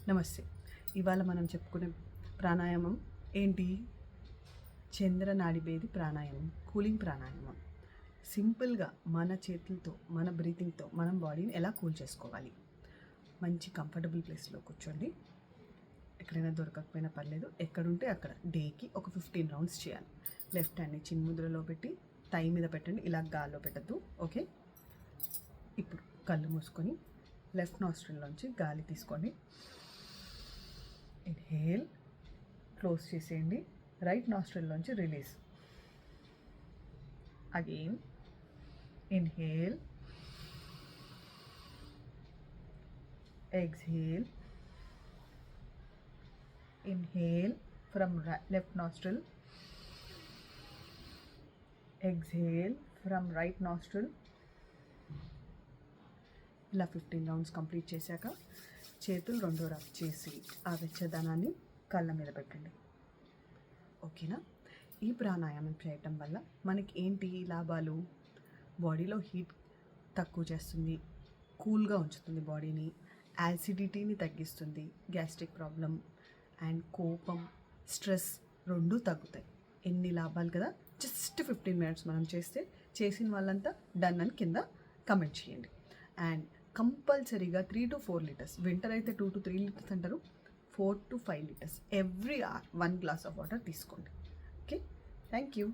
నమస్తే. ఇవాళ మనం చెప్పుకునే ప్రాణాయామం ఏంటి? చంద్రనాడి ప్రాణాయామం, కూలింగ్ ప్రాణాయామం. సింపుల్గా మన చేతులతో, మన బ్రీతింగ్తో మనం బాడీని ఎలా కూల్ చేసుకోవాలి. మంచి కంఫర్టబుల్ ప్లేస్లో కూర్చోండి. ఎక్కడైనా దొరకకపోయినా పర్లేదు, ఎక్కడుంటే అక్కడ డేకి ఒక 15 రౌండ్స్ చేయాలి. లెఫ్ట్ హ్యాండ్ని చిన్ముద్రలో పెట్టి టై మీద పెట్టండి, ఇలా గాల్లో పెట్టద్దు. ఓకే, ఇప్పుడు కళ్ళు మూసుకొని లెఫ్ట్ నాస్ట్రిల్లోంచి గాలి తీసుకోండి. ఇన్హేల్, క్లోజ్ చేసేయండి. రైట్ నాస్ట్రిల్లోంచి release. Again inhale, exhale, inhale from left nostril, exhale from right nostril. ఇలా 15 రౌండ్స్ కంప్లీట్ చేశాక చేతులు రెండో రబ్ చేసి ఆ వెచ్చదనాన్ని కళ్ళ మీద పెట్టండి. ఓకేనా? ఈ ప్రాణాయామం చేయటం వల్ల మనకి ఏంటి లాభాలు? బాడీలో హీట్ తక్కువ చేస్తుంది, కూల్గా ఉంచుతుంది బాడీని, యాసిడిటీని తగ్గిస్తుంది, గ్యాస్ట్రిక్ ప్రాబ్లం అండ్ కోపం, స్ట్రెస్ రెండూ తగ్గుతాయి. ఎన్ని లాభాలు కదా! జస్ట్ 15 మినిట్స్ మనం చేస్తే చేసిన వాళ్ళంతా డన్ అని కింద కమెంట్ చేయండి. అండ్ కంపల్సరీగా 3 to 4 లీటర్స్, వింటర్ అయితే 2 to 3 లీటర్స్ అంటారు, 4 to 5 litres every hour 1 glass of water తీసుకోండి. Okay, thank you.